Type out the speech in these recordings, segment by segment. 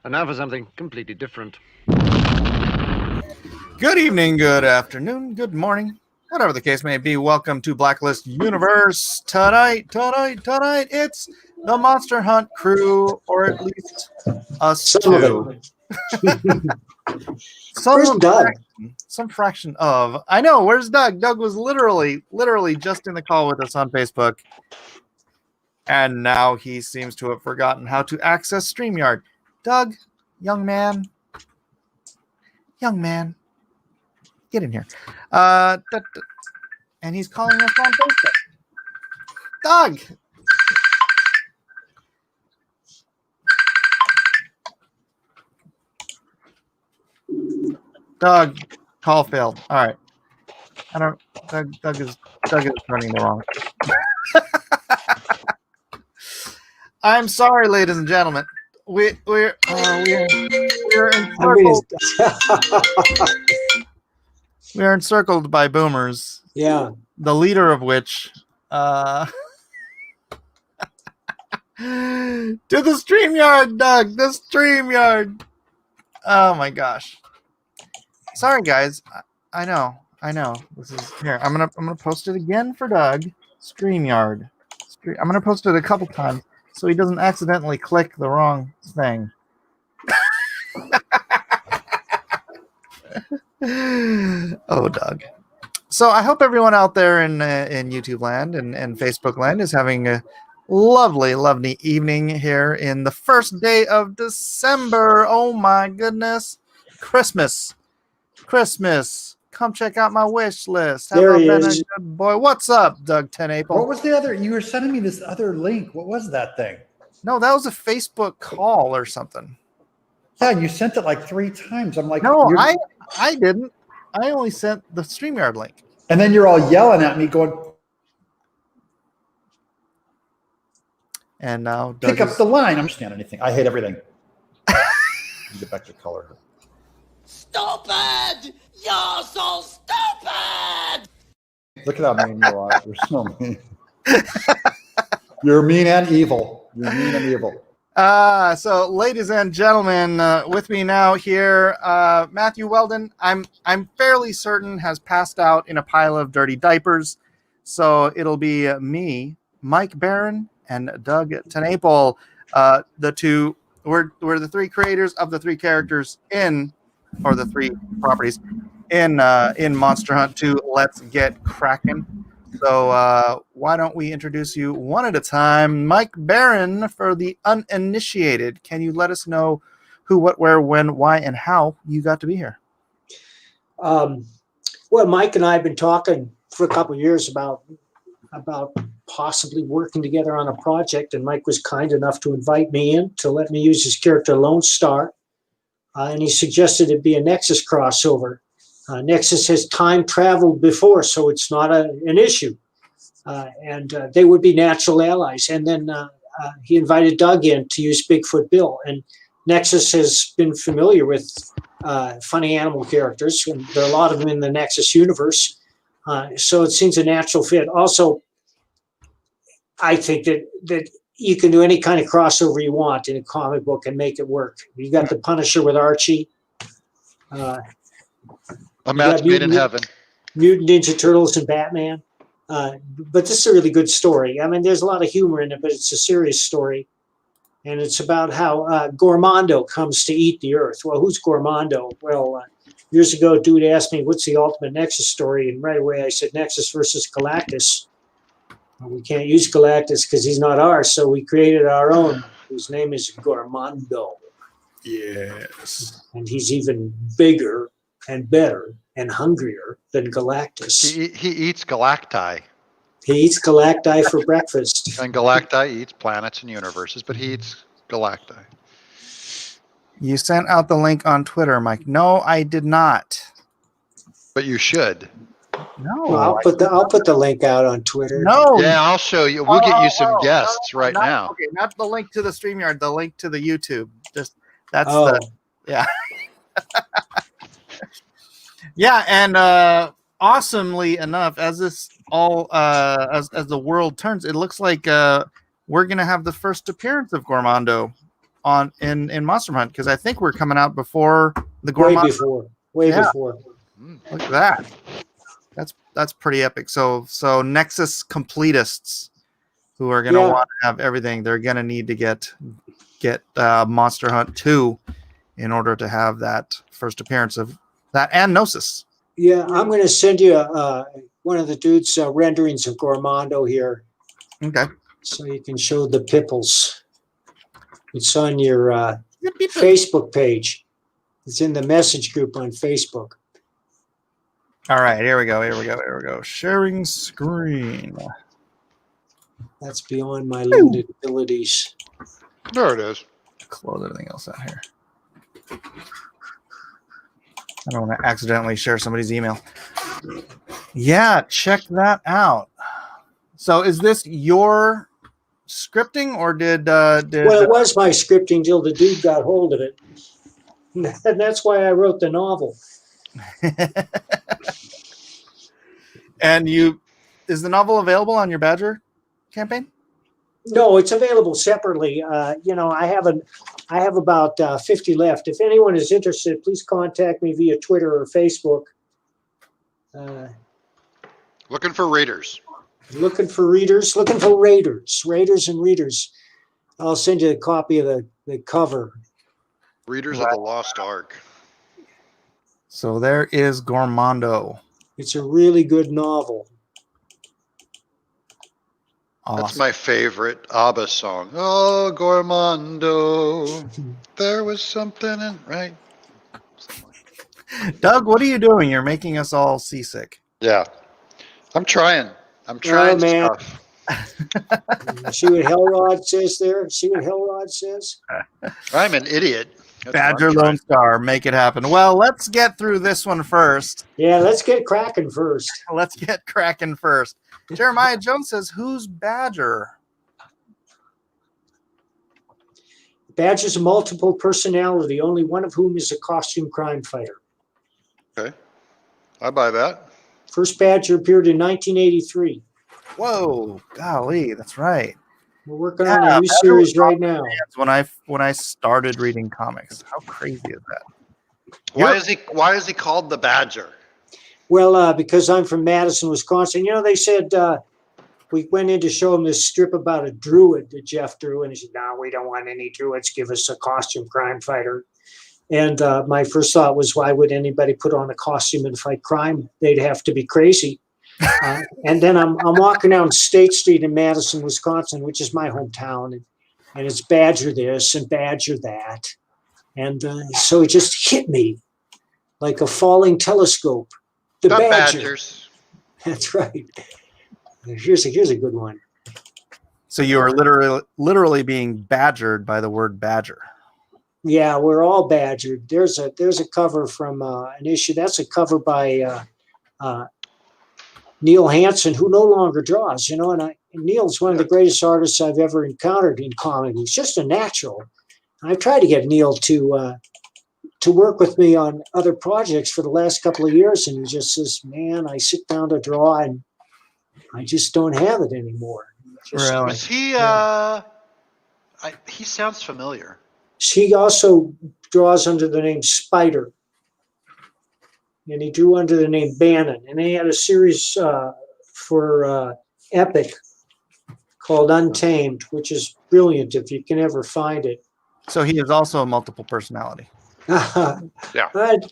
And now for something completely different. Good evening, good afternoon, good morning, whatever the case may be. Welcome to Blacklist Universe. Tonight, it's the Monster Hunt crew, or at least us two. Where's Doug? Some fraction of. I know, where's Doug? Doug was literally just in the call with us on Facebook. And now he seems to have forgotten how to access StreamYard. Doug, young man, get in here. And he's calling us on Facebook. Doug! Doug, call failed. All right. Doug is running the wrong. I'm sorry, ladies and gentlemen. We're encircled. We are encircled by boomers. Yeah. The leader of which to the StreamYard, Doug. The StreamYard. Oh my gosh. Sorry, guys. I know. This is here. I'm gonna post it again for Doug. StreamYard. I'm gonna post it a couple times so he doesn't accidentally click the wrong thing. Oh, Doug. So I hope everyone out there in YouTube land and Facebook land is having a lovely evening here in the first day of December. Oh my goodness. Christmas. Come check out my wish list. There he been is. a good boy? What's up, Doug 10 April? What was the other? You were sending me this other link. What was that thing? No, that was a Facebook call or something. Yeah, you sent it like 3 times. I'm like, No, I didn't. I only sent the StreamYard link. And then you're all yelling at me, going, And now pick up the line. I don't understand anything. I hate everything. Get back to color. Stupid! You're so stupid! Look at how mean you are. You're so mean. You're mean and evil. So, ladies and gentlemen, with me now here, Matthew Weldon. I'm fairly certain has passed out in a pile of dirty diapers. So it'll be me, Mike Barron, and Doug 10 April. The two we're the 3 creators of the 3 characters or the 3 properties in Monster Hunt 2. Let's get cracking. So why don't we introduce you one at a time? Mike Barron, for the uninitiated, can you let us know who, what, where, when, why, and how you got to be here? Well, Mike and I have been talking for a couple of years about possibly working together on a project, and Mike was kind enough to invite me in to let me use his character Lone Star, and he suggested it be a Nexus crossover. Nexus has time traveled before, so it's not an issue, and they would be natural allies. And then he invited Doug in to use Bigfoot Bill, and Nexus has been familiar with funny animal characters, and there are a lot of them in the Nexus universe, so it seems a natural fit. Also, I think that you can do any kind of crossover you want in a comic book and make it work. You got the Punisher with Archie. A match made in heaven. Mutant Ninja Turtles and Batman. But this is a really good story. I mean, there's a lot of humor in it, but it's a serious story. And it's about how Gormondo comes to eat the earth. Well, who's Gormondo? Well, years ago, a dude asked me, what's the ultimate Nexus story? And right away I said, Nexus versus Galactus. Well, we can't use Galactus because he's not ours, so we created our own, whose name is Gormondo. Yes. And he's even bigger and better and hungrier than Galactus. He eats galacti. He eats galacti for breakfast. And galacti eats planets and universes, but he eats galacti. You sent out the link on Twitter, Mike. No, I did not. But you should. No. Well, I'll put the link out on Twitter. No. Yeah, I'll show you. We'll get you some guests right now. Okay, not the link to the StreamYard, the link to the YouTube. Just that's yeah. Yeah, and awesomely enough, as this all as the world turns, it looks like we're gonna have the first appearance of Gormondo in Monster Hunt, because I think we're coming out before the Way Gormand. before. Way Yeah. before. Look at that. That's pretty epic. So Nexus completists who are gonna want to have everything, they're gonna need to get Monster Hunt 2 in order to have that first appearance of that and Gnosis. Yeah, I'm going to send you one of the dude's renderings of Gormando here, Okay. so you can show the pipples. It's on your Facebook page. It's in the message group on Facebook. All right, here we go. Sharing screen. That's beyond my limited abilities. There it is. Close everything else out here. I don't want to accidentally share somebody's email. Yeah, check that out. So is this your scripting, or did Well, it was my scripting till the dude got hold of it. And that's why I wrote the novel. And is the novel available on your Badger campaign? No, it's available separately. I have about 50 left. If anyone is interested, please contact me via Twitter or Facebook. Looking for readers. Looking for readers, raiders and readers. I'll send you a copy of the cover. Readers of the Lost Ark. So there is Gormando. It's a really good novel. Awesome. That's my favorite ABBA song. Oh, Gormando, there was something in right. Doug, what are you doing? You're making us all seasick. Yeah, I'm trying. Man. Stuff. See what Hellrod says there? See what Hellrod says? I'm an idiot. That's Badger what I'm Lone trying. Star, make it happen. Well, let's get through this one first. Yeah, let's get cracking first. Let's get cracking first. Jeremiah Jones says, who's Badger? Badger's a multiple personality, only one of whom is a costume crime fighter. Okay, I buy that. First Badger appeared in 1983. Whoa, golly, that's right. We're working on a new series right now. When I started reading comics, how crazy is that? Why is he called the Badger? Well, because I'm from Madison, Wisconsin. They said we went in to show him this strip about a druid that Jeff drew, and he said, "No, we don't want any druids. Give us a costume crime fighter." And my first thought was, why would anybody put on a costume and fight crime? They'd have to be crazy. And then I'm walking down State Street in Madison, Wisconsin, which is my hometown, and it's Badger this and Badger that. And so it just hit me like a falling telescope. The Badger. Badgers. That's right. Here's a good one. So you are literally being badgered by the word badger. Yeah, we're all badgered. There's a cover from an issue. That's a cover by Neil Hansen, who no longer draws. And Neil's one of the greatest artists I've ever encountered in comics. He's just a natural. I've tried to get Neil to work with me on other projects for the last couple of years, and he just says, "Man, I sit down to draw and I just don't have it anymore." Really? Was he? He sounds familiar. He also draws under the name Spider, and he drew under the name Bannon, and he had a series for Epic called Untamed, which is brilliant if you can ever find it. So he is also a multiple personality. Yeah.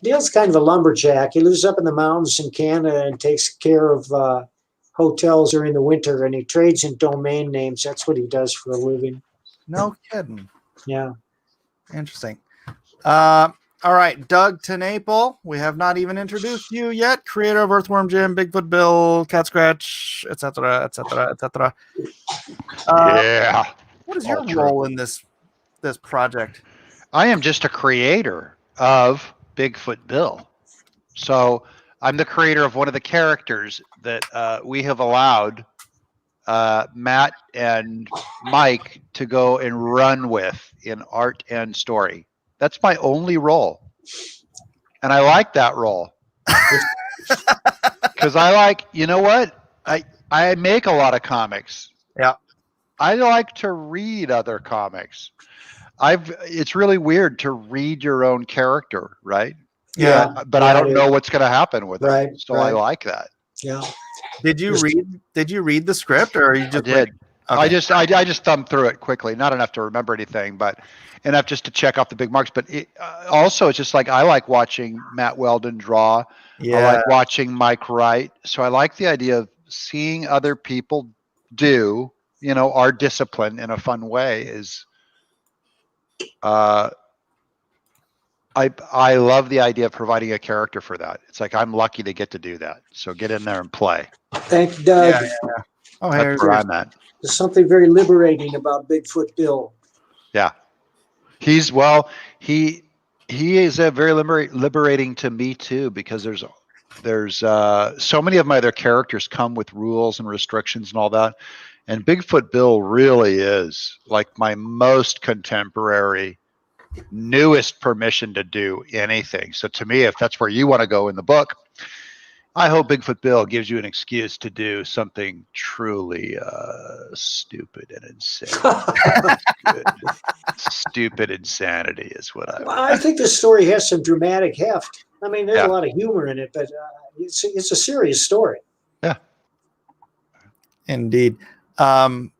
Neil's kind of a lumberjack. He lives up in the mountains in Canada and takes care of hotels during the winter, and he trades in domain names. That's what he does for a living. No kidding. Yeah. Interesting. All right, Doug Tenaple. We have not even introduced you yet. Creator of Earthworm Jim, Bigfoot Bill, Cat Scratch, etc., etc., etc. Yeah. What is your All true. role in this project? I am just a creator of Bigfoot Bill. So I'm the creator of one of the characters that we have allowed Matt and Mike to go and run with in art and story. That's my only role. And I like that role. Because I like, you know what? I make a lot of comics. Yeah. I like to read other comics. It's really weird to read your own character, right? Yeah. But I don't know what's going to happen with Right, it. So I like that. Yeah. Did you read the script, or are you just I did. Okay. I just thumbed through it quickly, not enough to remember anything, but enough just to check off the big marks. But also, it's just like I like watching Matt Weldon draw. Yeah. I like watching Mike write. So I like the idea of seeing other people do, our discipline in a fun way. I love the idea of providing a character for that. It's like I'm lucky to get to do that. So get in there and play. Thank you, Doug. Yeah. Oh, That's where I'm at. There's something very liberating about Bigfoot Bill. Yeah. He is very liberating to me too, because there's so many of my other characters come with rules and restrictions and all that. And Bigfoot Bill really is like my most contemporary, newest permission to do anything. So to me, if that's where you want to go in the book, I hope Bigfoot Bill gives you an excuse to do something truly stupid and insane. Stupid insanity is what I think this story has some dramatic heft. I mean, there's a lot of humor in it, but it's a serious story. Yeah. Indeed. Darn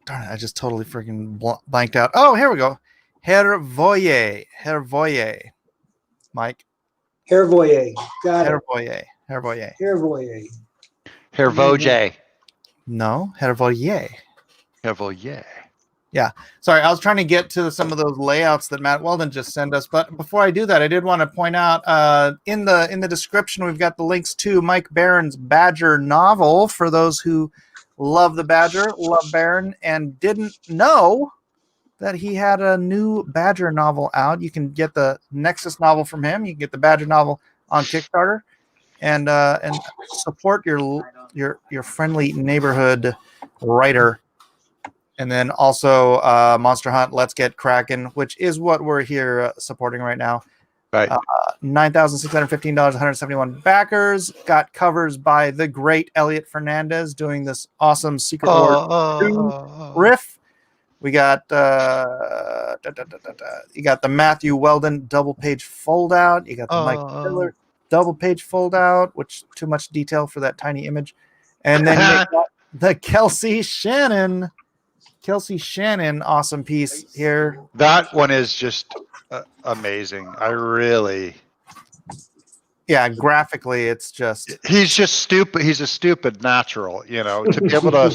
it, I just totally freaking blanked out. Oh, here we go. Hervoye. Mike. Hervoye. Got it. Hervoye. Hervoje. No, Hervoye. Hervoye. Yeah. Sorry, I was trying to get to some of those layouts that Matt Weldon just sent us. But before I do that, I did want to point out in the description, we've got the links to Mike Barron's Badger novel for those who love the Badger, love Barron, and didn't know that he had a new Badger novel out. You can get the Nexus novel from him. You can get the Badger novel on Kickstarter, and support your friendly neighborhood writer. And then also Monster Hunt, Let's Get Kraken, which is what we're here supporting right now. Right. $9,615, 171 backers. Got covers by the great Elliot Fernandez doing this awesome Secret Wars 2 riff. We got you got the Matthew Weldon double page fold out. You got the Mike Miller double page fold out, which too much detail for that tiny image. And then you got the Kelsey Shannon awesome piece here. That one is just amazing. Graphically it's just he's just stupid. He's a stupid natural, to be able to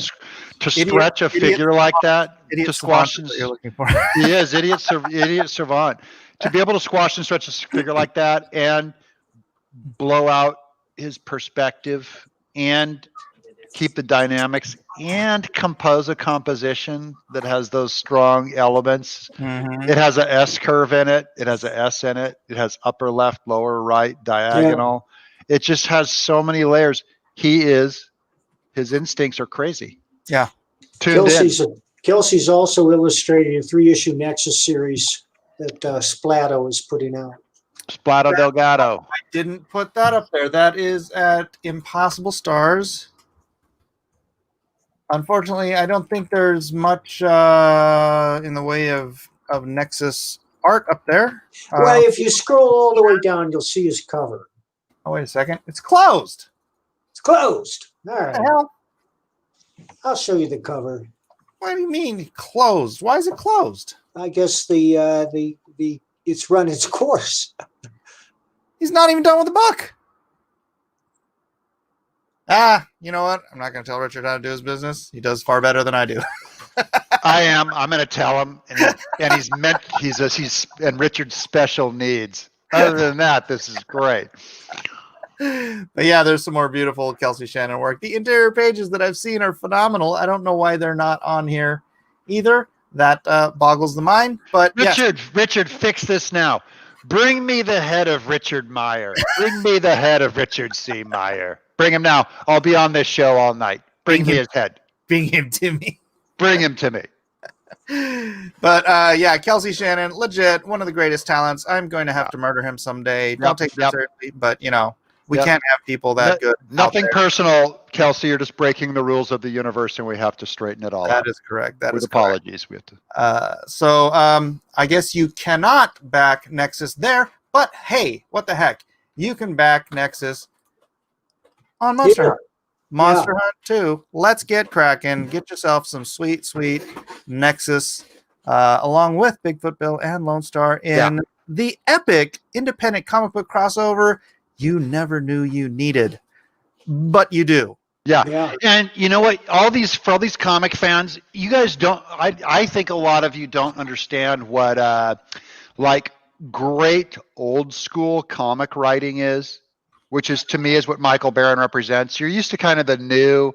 stretch a figure like that, to squash and you're looking for. He is idiot savant. To be able to squash and stretch a figure like that and blow out his perspective and keep the dynamics and compose a composition that has those strong elements. Mm-hmm. It has an S curve in it. It has an S in it. It has upper left, lower right, diagonal. Yeah. It just has so many layers. His instincts are crazy. Yeah. Kelsey's also illustrating a 3-issue Nexus series that Splato is putting out. Splato Delgado. I didn't put that up there. That is at Impossible Stars. Unfortunately, I don't think there's much in the way of Nexus art up there. Well, if you scroll all the way down, you'll see his cover. Oh, wait a second. It's closed. It's closed. All right. What the hell? I'll show you the cover. What do you mean closed? Why is it closed? I guess the it's run its course. He's not even done with the book. You know what? I'm not going to tell Richard how to do his business. He does far better than I do. I am. I'm going to tell him, and he's Richard's special needs. Other than that, this is great. But yeah, there's some more beautiful Kelsey Shannon work. The interior pages that I've seen are phenomenal. I don't know why they're not on here either. That boggles the mind. But Richard, fix this now. Bring me the head of Richard Meyer. Bring me the head of Richard C. Meyer. Bring him now. I'll be on this show all night. Bring me his head. Bring him to me. Bring him to me. But Kelsey Shannon, legit, one of the greatest talents. I'm going to have to murder him someday. Don't take it seriously, but We Yep. can't have people that good. out Nothing there. personal, Kelsey. You're just breaking the rules of the universe, and we have to straighten it all That out. is correct. That With is correct. apologies, we have to. I guess you cannot back Nexus there, but hey, what the heck? You can back Nexus on Monster Yeah. Hunt. Monster Hunt 2. Let's get cracking. Get yourself some sweet, sweet Nexus, along with Bigfoot Bill and Lone Star in the epic independent comic book crossover you never knew you needed, but you do. Yeah. Yeah. And you know what? For all these comic fans, you guys don't. I think a lot of you don't understand what like great old school comic writing is, which is to me is what Michael Barron represents. You're used to kind of the new,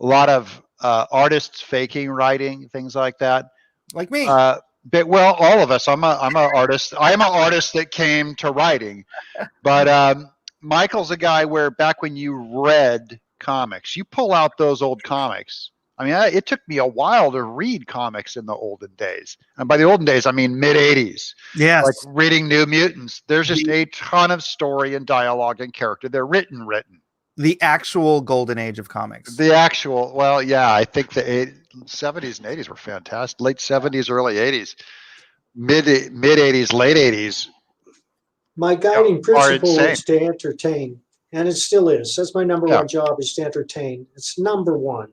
a lot of artists faking writing, things like that. Like me. But well, all of us. I'm an artist. I am an artist that came to writing, but Michael's a guy where back when you read comics, you pull out those old comics. I mean, it took me a while to read comics in the olden days, and by the olden days, I mean mid '80s. Yes. Like reading New Mutants, there's just a ton of story and dialogue and character. They're written. The actual golden age of comics. The actual, well, yeah, I think the 70s and 80s were fantastic. Late 70s, early 80s, mid 80s, late 80s. My guiding Are principle insane. is to entertain, and it still is. That's my number Yeah. one job, is to entertain. It's number one.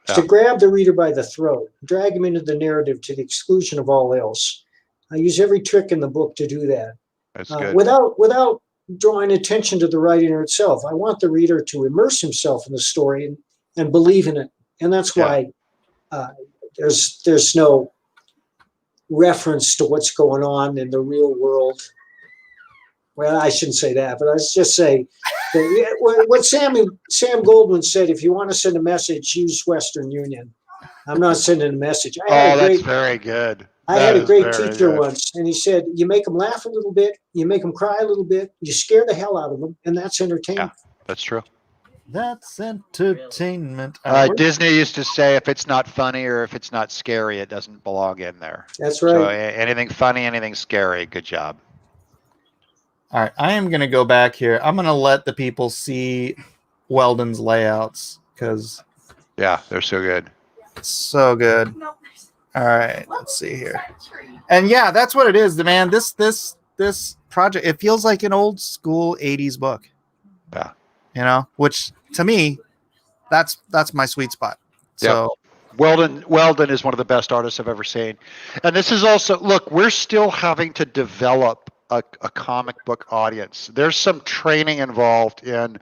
It's Yeah. to grab the reader by the throat, drag him into the narrative to the exclusion of all else. I use every trick in the book to do that. That's good. Without drawing attention to the writing itself. I want the reader to immerse himself in the story and believe in it. And that's why there's no reference to what's going on in the real world. Well, I shouldn't say that, but let's just say that what Sam Goldwyn said, if you want to send a message, use Western Union. I'm not sending a message. That's very good. I had a great teacher once, and he said, you make them laugh a little bit, you make them cry a little bit, you scare the hell out of them, and that's entertainment. Yeah, that's true. That's entertainment. Disney used to say, if it's not funny or if it's not scary, it doesn't belong in there. That's So right. anything funny, anything scary, good job. All right, I am going to go back here. I'm going to let the people see Weldon's layouts because Yeah, they're so good. it's so good. All right, let's see here. And yeah, that's what it is, man. This project, it feels like an old school 80s book. Yeah. You know, which to me, that's my sweet spot. So Weldon is one of the best artists I've ever seen. And this is also, look, we're still having to develop a comic book audience. There's some training involved in,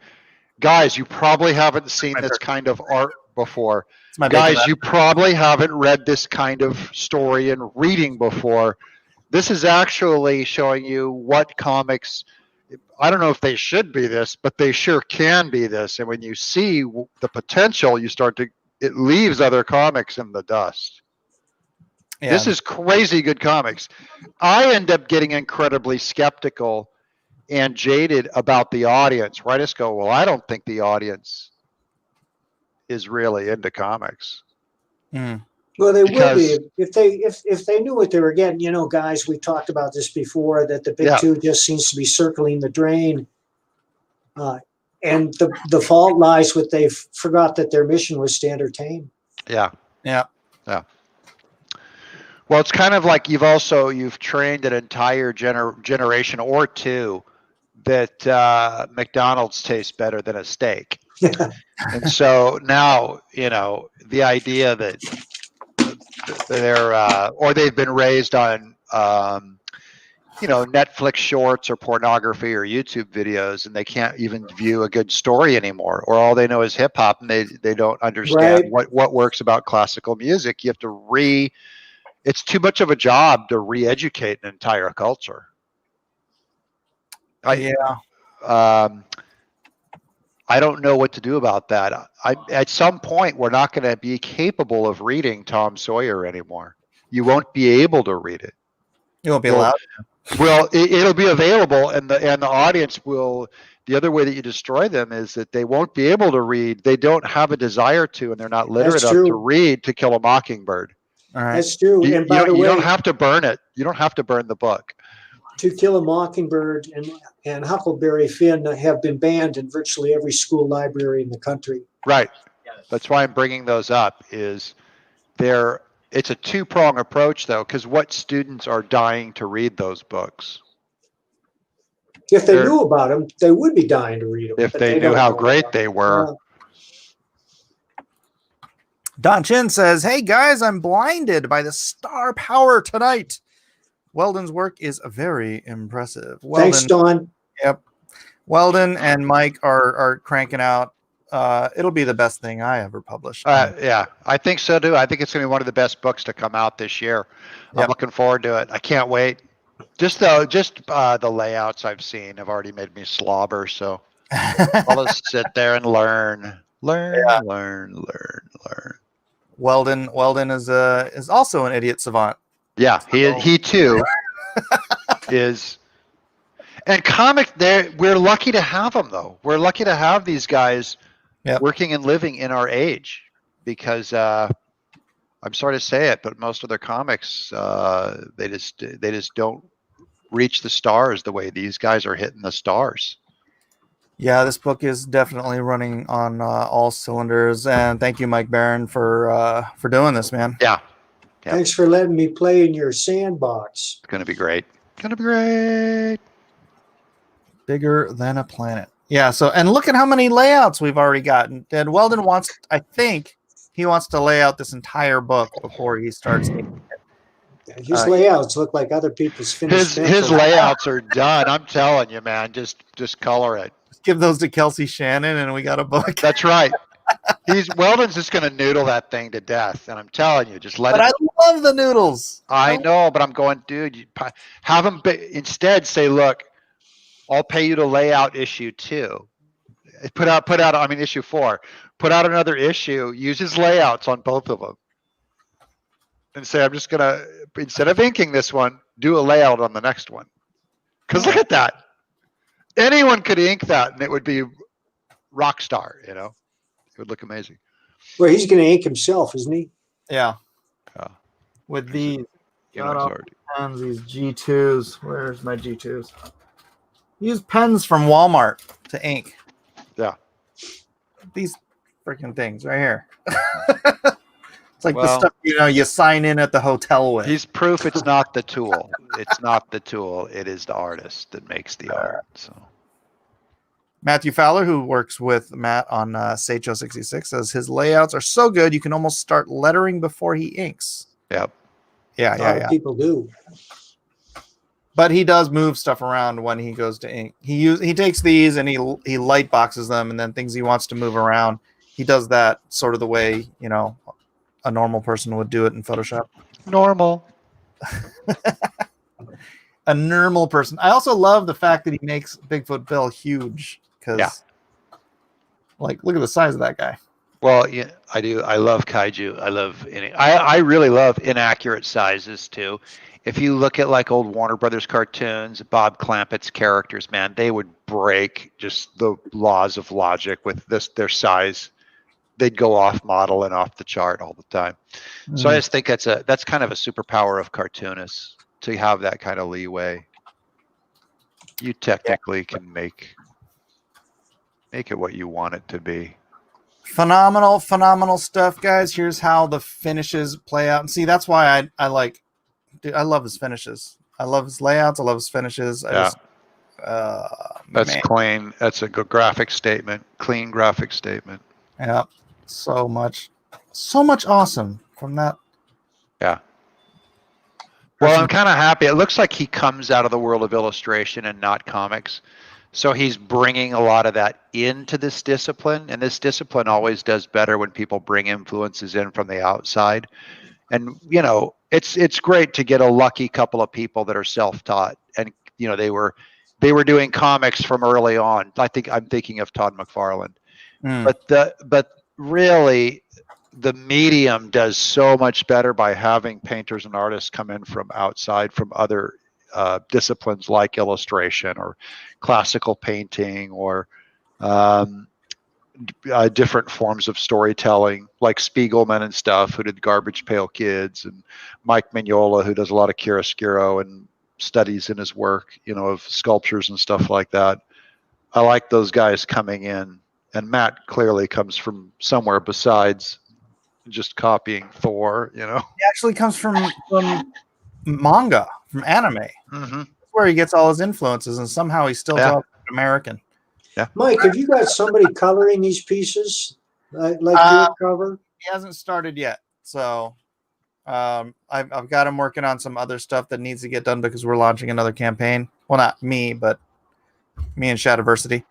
guys, you probably haven't seen this kind of art before. Guys, you probably haven't read this kind of story in reading before. This is actually showing you what comics, I don't know if they should be this, but they sure can be this. And when you see the potential, it leaves other comics in the dust. yeah. This is crazy good comics. I end up getting incredibly skeptical and jaded about the audience, where I just go, well, I don't think the audience is really into comics. Well, they Because- would be if they knew what they were getting. You know, guys, we talked about this before, that the big two just seems to be circling the drain. And the fault lies with they forgot that their mission was to entertain. Yeah. Yeah. Well, it's kind of like you've trained an entire generation or two that McDonald's tastes better than a steak. And so now, the idea that they've been raised on, Netflix shorts or pornography or YouTube videos, and they can't even view a good story anymore, or all they know is hip hop, and they don't understand what works about classical music. You have to it's too much of a job to re-educate an entire culture. I don't know what to do about that. At some point, we're not going to be capable of reading Tom Sawyer anymore. You won't be able to read it. You won't be allowed. Well, it'll be available, and the audience will. The other way that you destroy them is that they won't be able to read. They don't have a desire to, and they're not literate enough to read To Kill a Mockingbird. All right. That's true. You And by the way, don't have to burn it. You don't have to burn the book. To Kill a Mockingbird and Huckleberry Finn have been banned in virtually every school library in the country. Right. That's why I'm bringing those up. It's a two-prong approach, though, because what students are dying to read those books? If they knew about them, they would be dying to read them. If but they knew don't how know great about they them. were. Don Chin says, "Hey guys, I'm blinded by the star power tonight. Weldon's work is very impressive." Weldon, Thanks, Don. Yep. Weldon and Mike are cranking out. It'll be the best thing I ever published. Yeah, I think so too. I think it's going to be one of the best books to come out this year. I'm Yep. looking forward to it. I can't wait. Just the layouts I've seen have already made me slobber. So I'll just sit there and learn. Weldon is also an idiot savant. Yeah, he too is. And we're lucky to have them, though. We're lucky to have these guys working and living in our age, because I'm sorry to say it, but most of their comics they just don't reach the stars the way these guys are hitting the stars. Yeah, this book is definitely running on all cylinders, and thank you, Mike Barron, for doing this, man. Yeah. Thanks for letting me play in your sandbox. It's gonna be great. Gonna be great. Bigger than a planet. Yeah. So, and look at how many layouts we've already gotten. And Weldon I think he wants to lay out this entire book before he starts. His layouts look like other people's finished. His layouts are done. I'm telling you, man. Just color it. Give those to Kelsey Shannon, and we got a book. That's right. Weldon's just going to noodle that thing to death, and I'm telling you, just let But it. I love the noodles. I know, but I'm going, dude. Have him instead say, "Look, I'll pay you to lay out issue 2. Put out. I mean, issue 4. Put out another issue. Use his layouts on both of them, and say, I'm just gonna, instead of inking this one, do a layout on the next one. Because look at that. Anyone could ink that, and it would be rock star. It would look amazing. Well, he's going to ink himself, isn't he? Yeah. Yeah. With these pens, these G2s. Where's my G2s? Use pens from Walmart to ink. Yeah. These freaking things right here. It's like the stuff you sign in at the hotel with. He's proof it's not the tool. It's not the tool. It is the artist that makes the art. So. Matthew Fowler, who works with Matt on Seicho 66, says his layouts are so good you can almost start lettering before he inks. Yep. Yeah. People do. But he does move stuff around when he goes to ink. He takes these and he light boxes them, and then things he wants to move around, he does that sort of the way a normal person would do it in Photoshop. Normal. A normal person. I also love the fact that he makes Bigfoot Bill huge, because look at the size of that guy. Well, yeah, I do. I love kaiju. I really love inaccurate sizes too. If you look at like old Warner Brothers cartoons, Bob Clampett's characters, man, they would break just the laws of logic with their size. They'd go off model and off the chart all the time. So I just think that's kind of a superpower of cartoonists, to have that kind of leeway. You technically can make it what you want it to be. Phenomenal stuff, guys. Here's how the finishes play out. And see, that's why I love his finishes. I love his layouts. I love his finishes. That's clean. That's a good graphic statement. Clean graphic statement. Yeah. So much awesome from that. Yeah. Well, I'm kind of happy. It looks like he comes out of the world of illustration and not comics. So he's bringing a lot of that into this discipline. And this discipline always does better when people bring influences in from the outside. And, it's great to get a lucky couple of people that are self-taught. And, they were doing comics from early on. I'm thinking of Todd McFarlane. But really, the medium does so much better by having painters and artists come in from outside, from other disciplines like illustration or classical painting, or different forms of storytelling, like Spiegelman and stuff, who did Garbage Pail Kids, and Mike Mignola, who does a lot of chiaroscuro and studies in his work, of sculptures and stuff like that. I like those guys coming in, and Matt clearly comes from somewhere besides just copying Thor. He actually comes from manga, from anime. Mm-hmm. That's where he gets all his influences, and somehow he still draws American. Yeah. Mike, have you got somebody coloring these pieces like your cover? He hasn't started yet, so I've got him working on some other stuff that needs to get done because we're launching another campaign. Well, not me, but me and Shadowversity.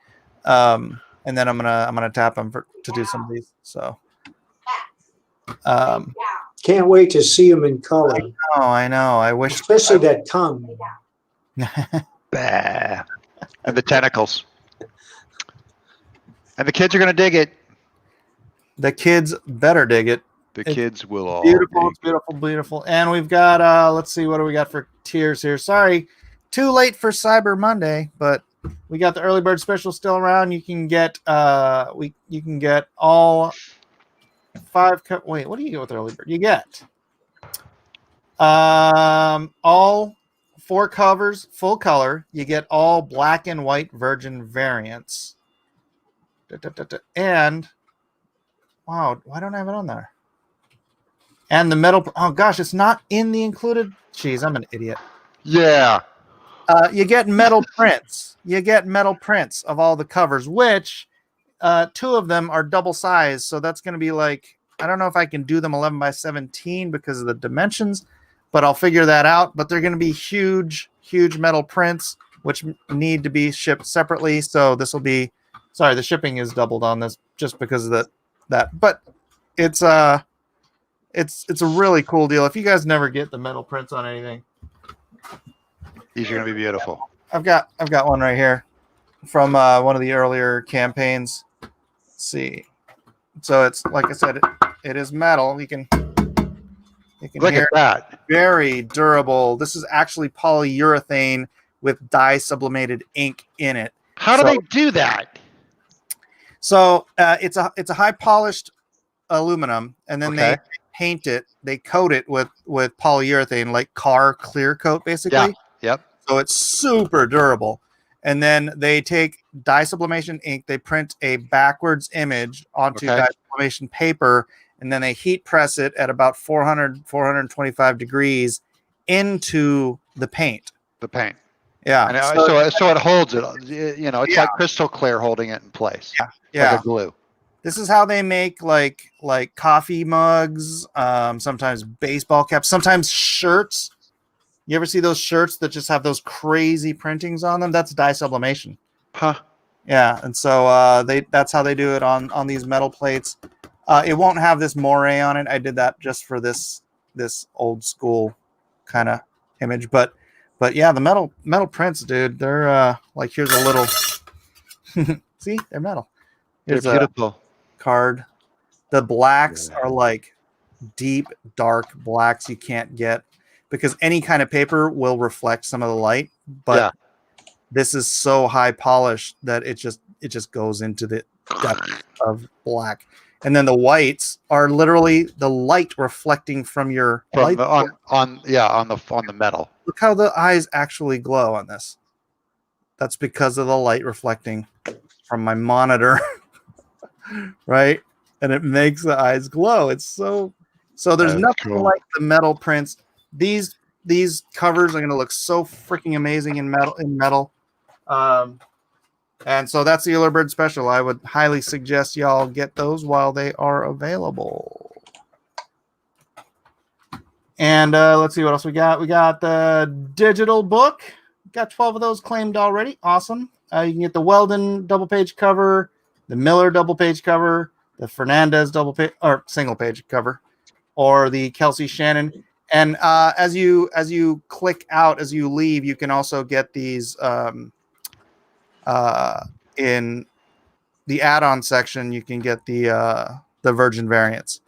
And then I'm gonna tap him to do some of these. So Can't wait to see them in color. I know. I wish, especially that tongue. Bah. And the tentacles. And the kids are going to dig it. The kids better dig it. The kids will all. Beautiful, beautiful, beautiful. And we've got let's see, what do we got for tiers here? Sorry, too late for Cyber Monday, but we got the early bird special still around. You can get you can get all 5 wait, what do you get with early bird? You get all 4 covers full color. You get all black and white virgin variants. And wow, why don't I have it on there? And the metal, oh gosh, it's not in the included. Jeez, I'm an idiot. Yeah. You get metal prints. You get metal prints of all the covers, which 2 of them are double size. So that's going to be like, I don't know if I can do them 11 by 17 because of the dimensions, but I'll figure that out. But they're going to be huge, huge metal prints, which need to be shipped separately. So this will be, sorry, the shipping is doubled on this just because of that. But it's a really cool deal. If you guys never get the metal prints on anything, these are going to be beautiful. I've got one right here from one of the earlier campaigns. Let's see. So it's, like I said, it is metal. You can Look hear at that. Very durable. This is actually polyurethane with dye sublimated ink in it. How do they do that? So it's a high polished aluminum, and then they paint it. They coat it with polyurethane, like car clear coat, basically. Yeah. Yep. So it's super durable. And then they take dye sublimation ink. They print a backwards image onto dye sublimation paper, and then they heat press it at about 425 degrees into the paint. The paint. Yeah. And so it holds it. It's like crystal clear holding it in place. Yeah. Like a glue. This is how they make like coffee mugs, sometimes baseball caps, sometimes shirts. You ever see those shirts that just have those crazy printings on them? That's dye sublimation. Huh. Yeah, and so that's how they do it on these metal plates. It won't have this moire on it. I did that just for this old school kind of image, but yeah, the metal prints, dude. They're like, here's a little. See, they're metal. Here's they're beautiful. A card. The blacks are like deep, dark blacks you can't get because any kind of paper will reflect some of the light, but this is so high polished that it just goes into the depth of black. And then the whites are literally the light reflecting from your light on the metal. Look how the eyes actually glow on this. That's because of the light reflecting from my monitor, right? And it makes the eyes glow. It's so there's nothing like the metal prints. These covers are going to look so freaking amazing in metal. And so that's the Early Bird special. I would highly suggest y'all get those while they are available. And let's see what else we got. We got the digital book. Got 12 of those claimed already. Awesome. You can get the Weldon double page cover, the Miller double page cover, the Fernandez double page or single page cover, or the Kelsey Shannon. And as you click out, as you leave, you can also get these in the add-on section. You can get the Virgin variants.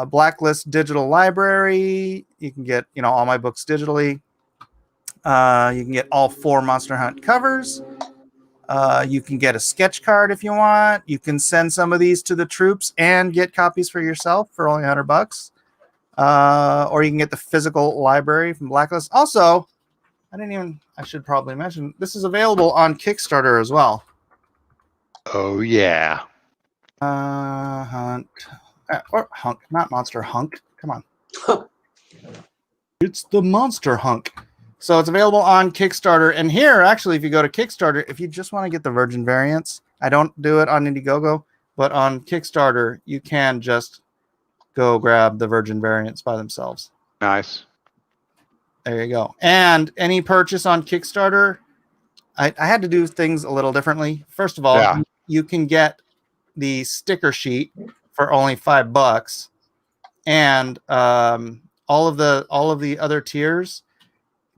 Blacklist digital library. You can get all my books digitally. You can get all 4 Monster Hunt covers. You can get a sketch card if you want. You can send some of these to the troops and get copies for yourself for only $100. Or you can get the physical library from Blacklist. Also, I should probably mention this is available on Kickstarter as well. Oh yeah. Hunt. Or Hunk, not Monster Hunk. Come on. It's the Monster Hunk. So it's available on Kickstarter. And here, actually, if you go to Kickstarter, if you just want to get the Virgin variants, I don't do it on Indiegogo, but on Kickstarter, you can just go grab the Virgin variants by themselves. Nice. There you go. And any purchase on Kickstarter, I had to do things a little differently. First of all, Yeah. you can get the sticker sheet for only $5, and all of the other tiers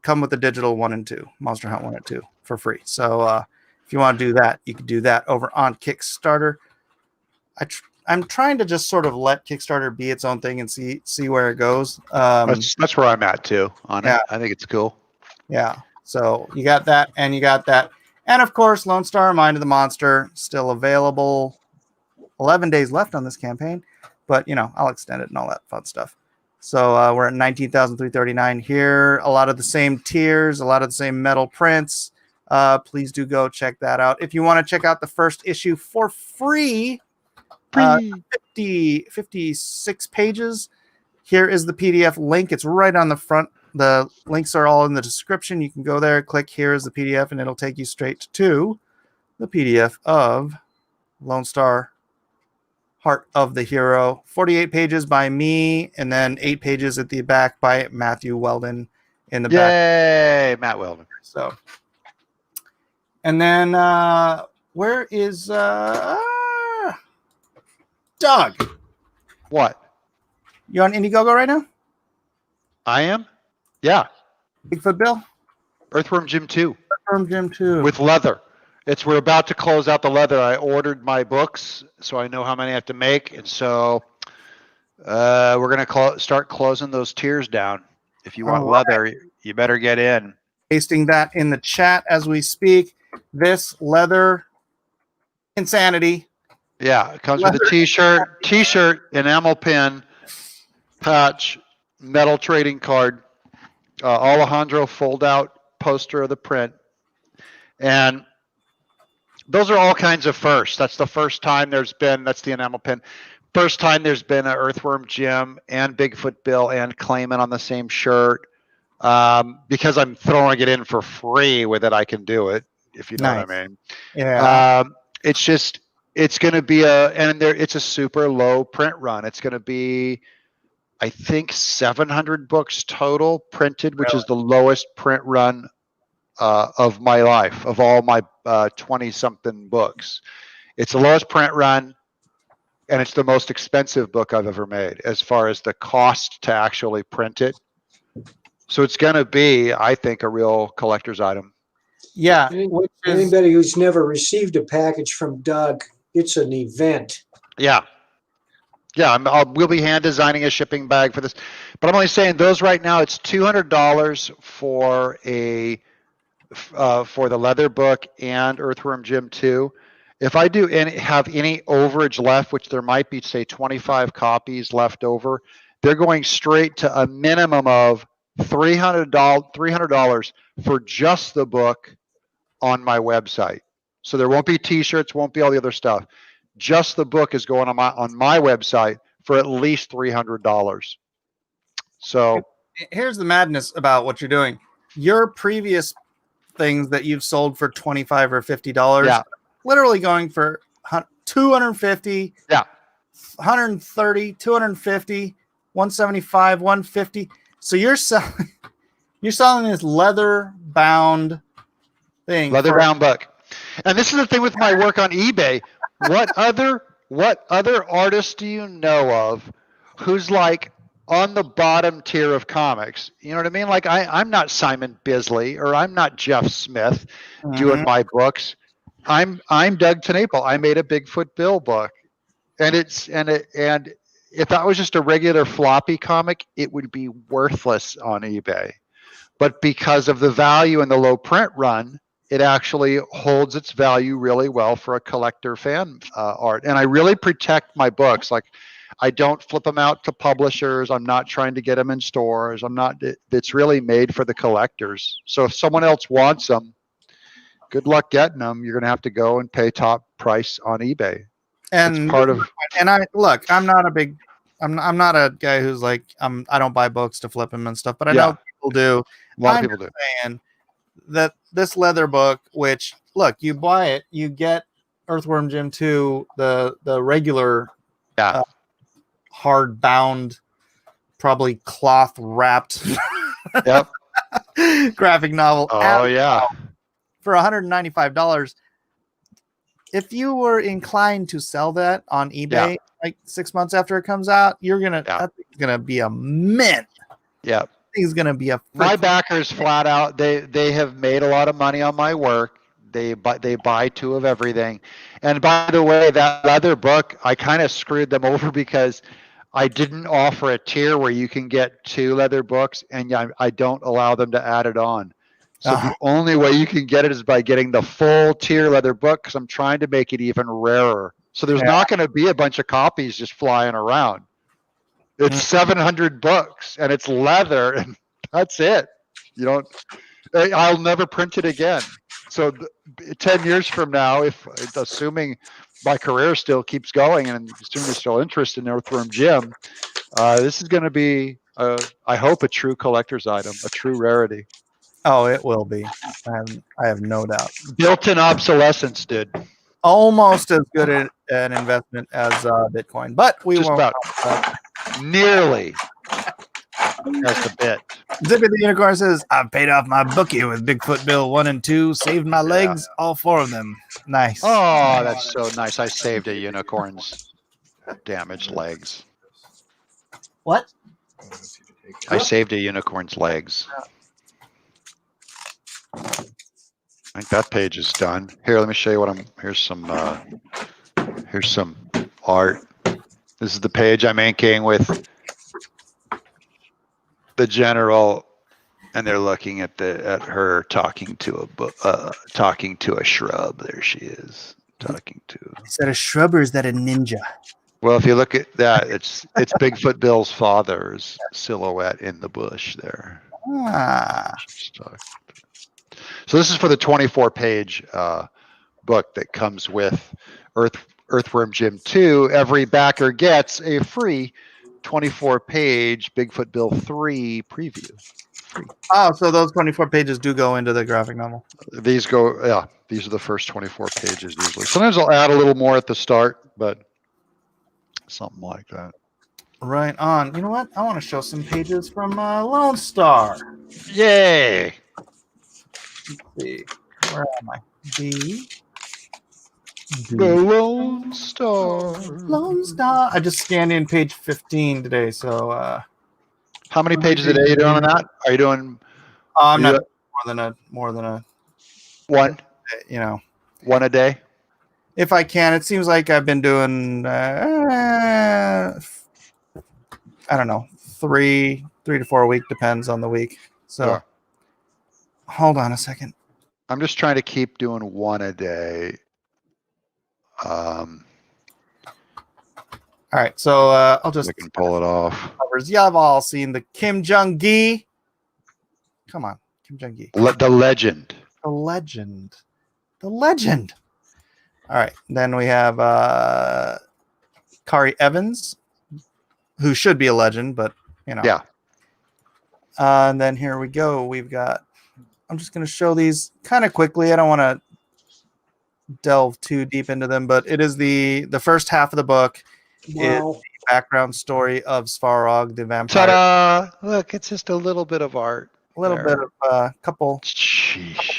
come with the digital 1 and 2, Monster Hunt 1 and 2 for free. So if you want to do that, you can do that over on Kickstarter. I'm trying to just sort of let Kickstarter be its own thing and see where it goes. That's where I'm at too on Yeah. it. I think it's cool. Yeah. So you got that, and you got that. And of course, Lone Star Mind of the Monster, still available. 11 days left on this campaign, but I'll extend it and all that fun stuff. So we're at 19,339 here. A lot of the same tiers, a lot of the same metal prints. Please do go check that out. If you want to check out the first issue for free, 56 pages. Here is the PDF link. It's right on the front. The links are all in the description. You can go there, click here is the PDF, and it'll take you straight to the PDF of Lone Star Heart of the Hero. 48 pages by me, and then 8 pages at the back by Matthew Weldon in the back. Yay, Matt Weldon. So, and then where is Doug? What? You on Indiegogo right now? I am? Yeah. Bigfoot Bill? Earthworm Jim 2 From Jim too. with leather. We're about to close out the leather. I ordered my books, so I know how many I have to make. And so we're going to start closing those tiers down. If you want leather, you better get in. Pasting that in the chat as we speak. This leather insanity. Yeah, it comes with a t-shirt, enamel pin, patch, metal trading card, Alejandro fold-out poster of the print. And those are all kinds of firsts. That's the first time that's the enamel pin. First time there's been an Earthworm Jim and Bigfoot Bill and Clayman on the same shirt. Because I'm throwing it in for free with it, I can do it, if you know what I mean. Yeah. It's going to be it's a super low print run. It's going to be, I think, 700 books total printed, which is the lowest print run of my life, of all my 20-something books. It's the lowest print run, and it's the most expensive book I've ever made as far as the cost to actually print it. So it's going to be, I think, a real collector's item. Yeah. Anybody who's never received a package from Doug, it's an event. Yeah. Yeah, we'll be hand designing a shipping bag for this. But I'm only saying those right now, it's $200 for for the leather book and Earthworm Jim 2. If I do have any overage left, which there might be, say, 25 copies left over, they're going straight to a minimum of $300 for just the book on my website. So there won't be t-shirts, won't be all the other stuff. Just the book is going on my website for at least $300. So here's the madness about what you're doing. Your previous things that you've sold for $25 or $50, literally going for $250, $130, $250, $175, $150. So you're selling this leather bound thing. Leather bound book. And this is the thing with my work on eBay. What other artist do you know of who's like on the bottom tier of comics? You know what I mean? Like I'm not Simon Bisley or I'm not Jeff Smith doing my books. I'm Doug Tenaple. I made a Bigfoot Bill book, and if that was just a regular floppy comic, it would be worthless on eBay. But because of the value and the low print run, it actually holds its value really well for a collector fan art. And I really protect my books. Like I don't flip them out to publishers. I'm not trying to get them in stores. It's really made for the collectors. So if someone else wants them, good luck getting them. You're going to have to go and pay top price on eBay. And It's part of, I'm not a big, I'm not a guy who's like, I don't buy books to flip them and stuff, but I know people do. a lot I'm of people do. saying that this leather book, which look, you buy it, you get Earthworm Jim 2, the regular, Yeah. hard bound, probably cloth wrapped, Yep. graphic novel. Oh yeah. For $195. If you were inclined to sell that on eBay like 6 months after it comes out, that thing's gonna be a mint. Yep. Thing's gonna be a My backers flat out. They have made a lot of money on my work. They buy 2 of everything. And by the way, that leather book, I kind of screwed them over because I didn't offer a tier where you can get 2 leather books, and I don't allow them to add it on. So the only way you can get it is by getting the full tier leather book, because I'm trying to make it even rarer. So there's not going to be a bunch of copies just flying around. It's 700 books, and it's leather, and that's it. I'll never print it again. So 10 years from now, assuming my career still keeps going and assuming there's still interest in Earthworm Jim, this is going to be, I hope, a true collector's item, a true rarity. Oh, it will be. I have no doubt. Built-in obsolescence, dude. Almost as good an investment as Bitcoin, but we Just won't. about. Nearly. That's the bit. Zippy the Unicorn says, "I've paid off my bookie with Bigfoot Bill 1 and 2, saved my legs, all 4 of them." Nice. Oh, that's so nice. I saved a unicorn's damaged legs. What? I saved a unicorn's legs. I think that page is done. Here, let me show you here's some art. This is the page I'm inking with the general, and they're looking at her talking to a shrub. There she is, talking to. Is that a shrub or is that a ninja? Well, if you look at that, it's Bigfoot Bill's father's silhouette in the bush there. So this is for the 24-page book that comes with Earthworm Jim 2. Every backer gets a free 24-page Bigfoot Bill 3 preview. Free. Oh, so those 24 pages do go into the graphic novel. These are the first 24 pages usually. Sometimes I'll add a little more at the start, but something like that. Right on. You know what? I want to show some pages from Lone Star. Yay! Let's see. Where am I? The Lone Star. Lone Star. I just scanned in page 15 today, so how many pages a day are you doing on that? Are you doing I'm not more than a one? One a day? If I can. It seems like I've been doing I don't know, 3 to 4 a week, depends on the week. So sure. Hold on a second. I'm just trying to keep doing 1 a day. All right, so I'll just. We can pull it off. Y'all all seen the Kim Jong-gi? Come on, Kim Jong-gi. The legend. The legend. The legend. All right, then we have Kari Evans, who should be a legend, but Yeah. And then here we go. We've got. I'm just going to show these kind of quickly. I don't want to delve too deep into them, but it is the first half of the book. Wow. Is the background story of Svarog the vampire. Ta-da! Look, it's just a little bit of art. A little bit of couple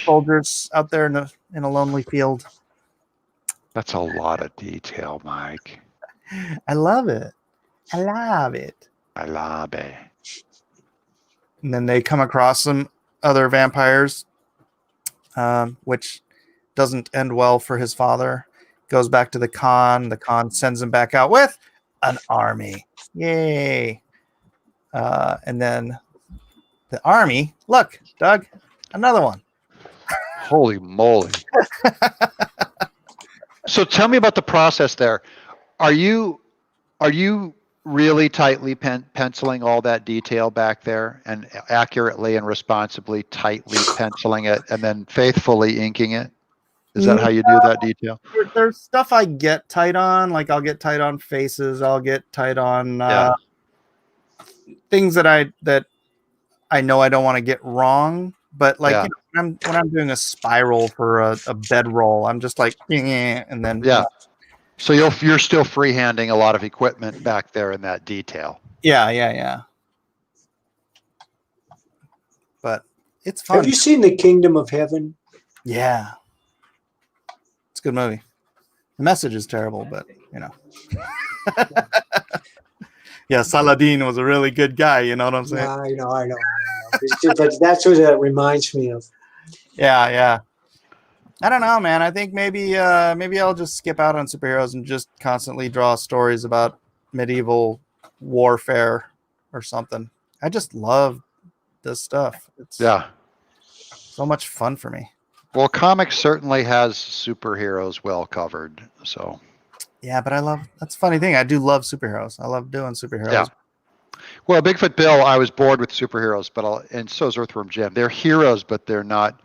soldiers out there in a lonely field. That's a lot of detail, Mike. I love it. I love it. I love it. And then they come across some other vampires, which doesn't end well for his father. Goes back to the Khan. The Khan sends him back out with an army. Yay. And then the army. Look, Doug, another one. Holy moly. So tell me about the process there. Are you really tightly penciling all that detail back there, and accurately and responsibly tightly penciling it, and then faithfully inking it? Is that how you do that detail? There's stuff I get tight on, like I'll get tight on faces, I'll get tight on things that I know I don't want to get wrong. But like you know, when I'm doing a spiral for a bedroll, I'm just like, and then So you're still freehanding a lot of equipment back there in that detail. Yeah. But it's fun. Have you seen The Kingdom of Heaven? Yeah. It's a good movie. The message is terrible, but you know. Yeah, Saladin was a really good guy, you know what I'm saying? I know. But that's what it reminds me of. Yeah. I don't know, man. I think maybe I'll just skip out on superheroes and just constantly draw stories about medieval warfare or something. I just love this stuff. It's so much fun for me. Well, comics certainly has superheroes well covered. So yeah, but that's a funny thing. I do love superheroes. I love doing superheroes. Yeah. Well, Bigfoot Bill, I was bored with superheroes, and so is Earthworm Jim. They're heroes, but they're not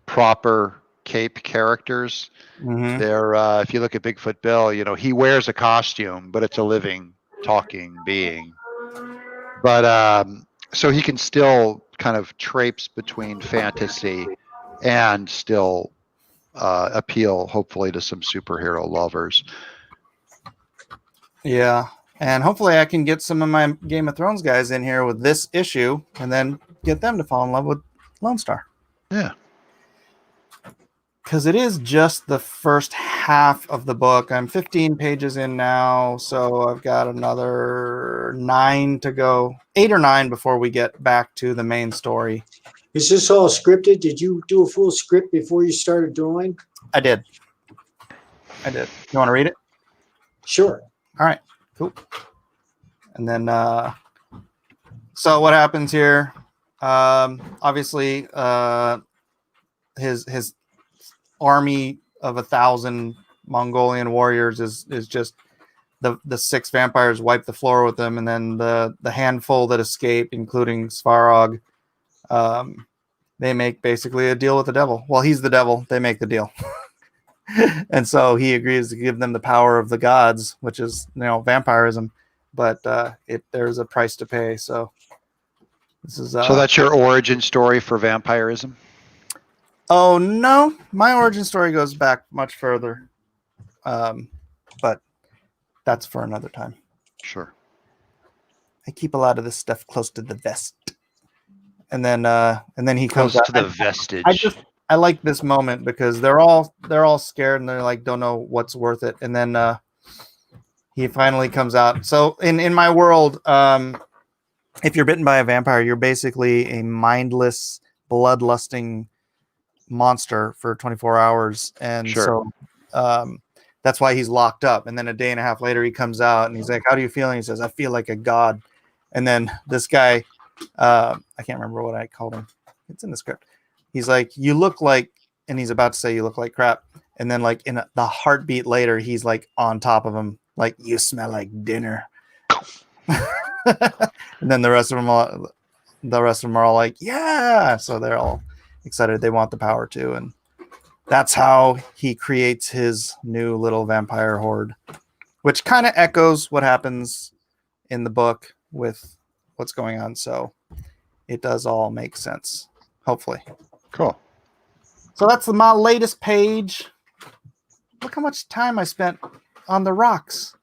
proper cape characters. Mm-hmm. They're if you look at Bigfoot Bill, you know, he wears a costume, but it's a living, talking being. But so he can still kind of traipse between fantasy and still appeal, hopefully, to some superhero lovers. Yeah. And hopefully I can get some of my Game of Thrones guys in here with this issue and then get them to fall in love with Lone Star. Yeah. Because it is just the first half of the book. I'm 15 pages in now, so I've got another 9 to go. 8 or 9 before we get back to the main story. Is this all scripted? Did you do a full script before you started drawing? I did. You want to read it? Sure. All right. Cool. And then, so what happens here? Obviously, his army of 1,000 Mongolian warriors is just the 6 vampires wipe the floor with them, and then the handful that escape, including Svarog, they make basically a deal with the devil. Well, he's the devil. They make the deal. And so he agrees to give them the power of the gods, which is, you know, vampirism, but there's a price to pay. So this is so that's your origin story for vampirism? Oh no, my origin story goes back much further, but that's for another time. Sure. I keep a lot of this stuff close to the vest, and then he comes close to the vestige. I like this moment because they're all scared and they're like don't know what's worth it, and then he finally comes out. So in my world, if you're bitten by a vampire, you're basically a mindless, bloodlusting monster for 24 hours, and so that's why he's locked up. And then a day and a half later, he comes out and he's like, "How do you feel?" And he says, "I feel like a god." And then this guy, I can't remember what I called him. It's in the script. He's like, "You look like," and he's about to say, "You look like crap." And then like in the heartbeat later, he's like on top of him, like, "You smell like dinner." And then the rest of them are all like, "Yeah!" So they're all excited. They want the power too, and that's how he creates his new little vampire horde, which kind of echoes what happens in the book with what's going on. So it does all make sense, hopefully. Cool. So that's my latest page. Look how much time I spent on the rocks.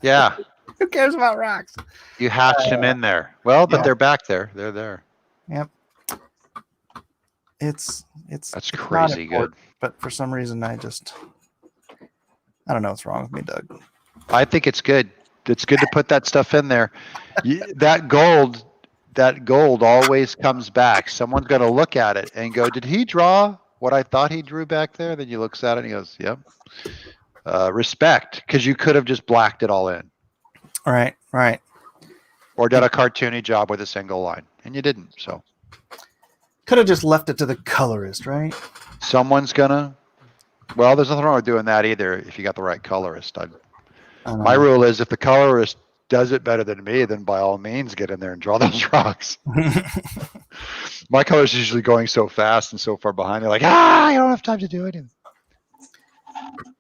Yeah. Who cares about rocks? You hatched them in there. Well, but they're back there. They're there. Yep. It's That's crazy good. But for some reason I don't know what's wrong with me, Doug. I think it's good. It's good to put that stuff in there. That gold always comes back. Someone's going to look at it and go, "Did he draw what I thought he drew back there?" Then you looks at it and he goes, "Yep." Respect, because you could have just blacked it all in. Right. Or did a cartoony job with a single line, and you didn't. So could have just left it to the colorist, right? Someone's gonna. Well, there's nothing wrong with doing that either. If you got the right colorist, My rule is if the colorist does it better than me, then by all means get in there and draw those rocks. My colorist is usually going so fast and so far behind. They're like, I don't have time to do it.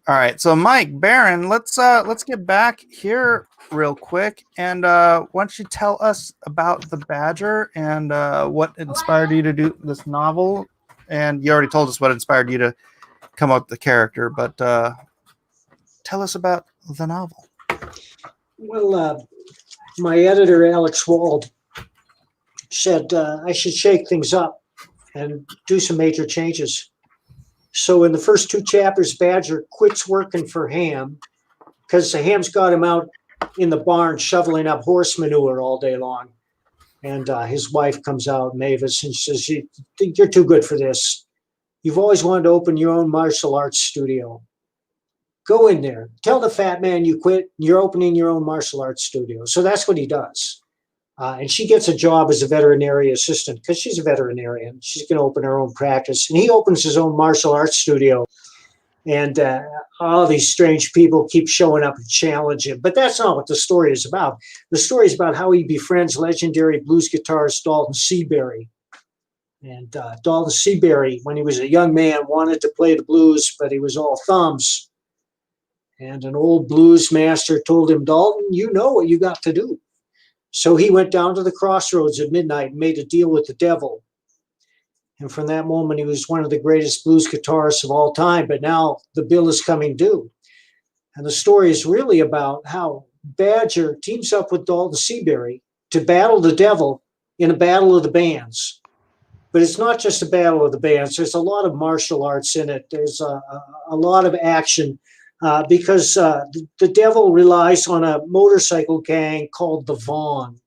All right, so Mike Barron, let's get back here real quick, and why don't you tell us about the Badger and what inspired you to do this novel? And you already told us what inspired you to come up with the character, but tell us about the novel. Well, my editor, Alex Wald, said I should shake things up and do some major changes. So in the first 2 chapters, Badger quits working for Ham because Ham's got him out in the barn shoveling up horse manure all day long. And his wife comes out, Mavis, and says, you're too good for this. You've always wanted to open your own martial arts studio. Go in there. Tell the fat man you quit. You're opening your own martial arts studio. So that's what he does. And she gets a job as a veterinary assistant because she's a veterinarian. She's going to open her own practice. And he opens his own martial arts studio. And all these strange people keep showing up and challenge him. But that's not what the story is about. The story is about how he befriends legendary blues guitarist Dalton Seabury. And Dalton Seabury, when he was a young man, wanted to play the blues, but he was all thumbs. And an old blues master told him, Dalton, you know what you got to do. So he went down to the crossroads at midnight and made a deal with the devil. And from that moment, he was one of the greatest blues guitarists of all time. But now the bill is coming due. And the story is really about how Badger teams up with Dalton Seabury to battle the devil in a battle of the bands. But it's not just a battle of the bands. There's a lot of martial arts in it. There's a lot of action. Because the devil relies on a motorcycle gang called the Vong.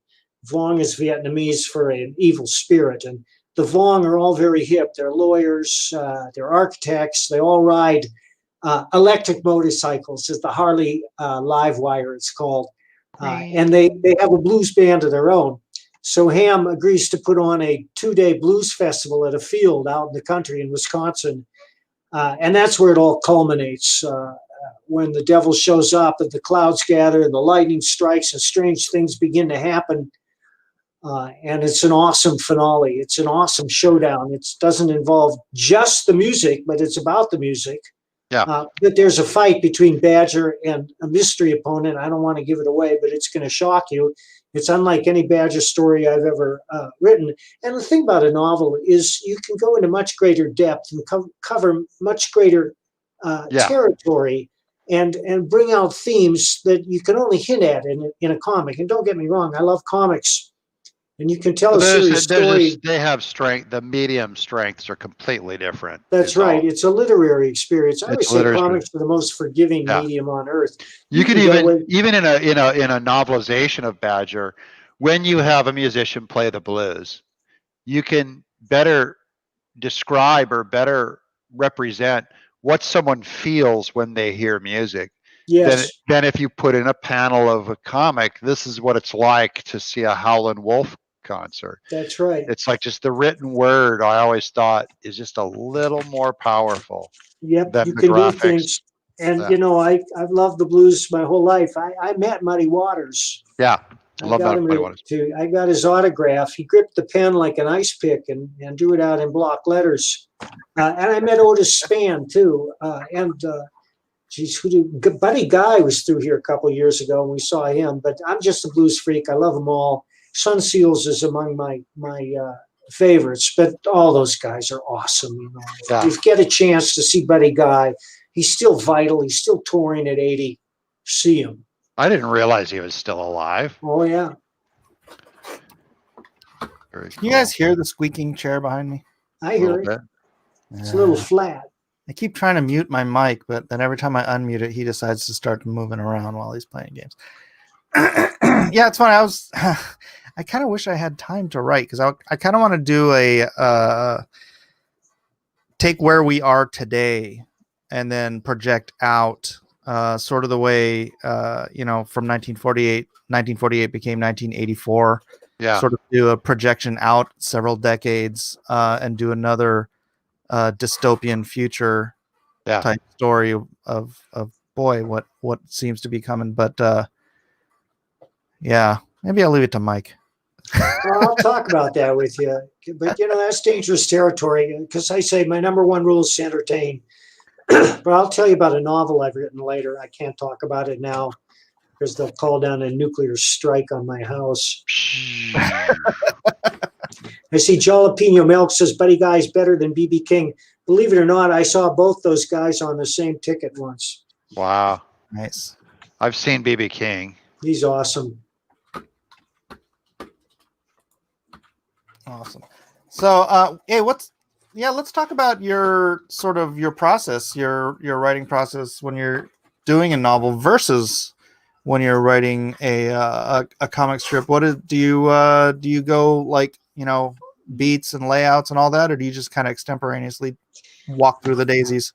Vong is Vietnamese for an evil spirit. And the Vong are all very hip. They're lawyers, they're architects. They all ride electric motorcycles. It's the Harley Livewire, it's called. And they have a blues band of their own. So Ham agrees to put on a 2-day blues festival at a field out in the country in Wisconsin. And that's where it all culminates. When the devil shows up and the clouds gather and the lightning strikes and strange things begin to happen. And it's an awesome finale. It's an awesome showdown. It doesn't involve just the music, but it's about the music. Yeah. But there's a fight between Badger and a mystery opponent. I don't want to give it away, but it's going to shock you. It's unlike any Badger story I've ever written. And the thing about a novel is you can go into much greater depth and cover much greater territory and bring out themes that you can only hint at in a comic. And don't get me wrong, I love comics. And you can tell a serious story. They have strength. The medium strengths are completely different. That's right. It's a literary experience. I always say comics are the most forgiving medium on earth. You could even in a novelization of Badger, when you have a musician play the blues, you can better describe or better represent what someone feels when they hear music. Yes. Then if you put in a panel of a comic, this is what it's like to see a Howlin' Wolf concert. That's right. It's like just the written word, I always thought, is just a little more powerful. Yep, than you the can graphics. do things. And, you know, I've loved the blues my whole life. I met Muddy Waters. Yeah, I love Muddy Waters. I got his autograph. He gripped the pen like an ice pick and drew it out in block letters. And I met Otis Spann, too. Buddy Guy was through here a couple of years ago, and we saw him. But I'm just a blues freak. I love them all. Sun Seals is among my favorites, but all those guys are awesome. You know, if you get a chance to see Buddy Guy, he's still vital. He's still touring at 80. See him. I didn't realize he was still alive. Oh yeah. Very Can you guys hear the squeaking chair behind me? I hear it. It's a little flat. I keep trying to mute my mic, but then every time I unmute it, he decides to start moving around while he's playing games. Yeah, it's funny. I kind of wish I had time to write because I kind of want to do a take where we are today and then project out sort of the way, from 1948 became 1984. Yeah. Sort of do a projection out several decades and do another dystopian future type story of boy, what seems to be coming. But yeah, maybe I'll leave it to Mike. Well, I'll talk about that with you, but that's dangerous territory because I say my number one rule is to entertain. But I'll tell you about a novel I've written later. I can't talk about it now because they'll call down a nuclear strike on my house. I see Jalapeno Milk says Buddy Guy's better than BB King. Believe it or not, I saw both those guys on the same ticket once. Wow. Nice. I've seen BB King. He's awesome. Awesome. So, hey, let's talk about your process, your writing process when you're doing a novel versus when you're writing a comic strip. Do you go like, beats and layouts and all that, or do you just kind of extemporaneously walk through the daisies?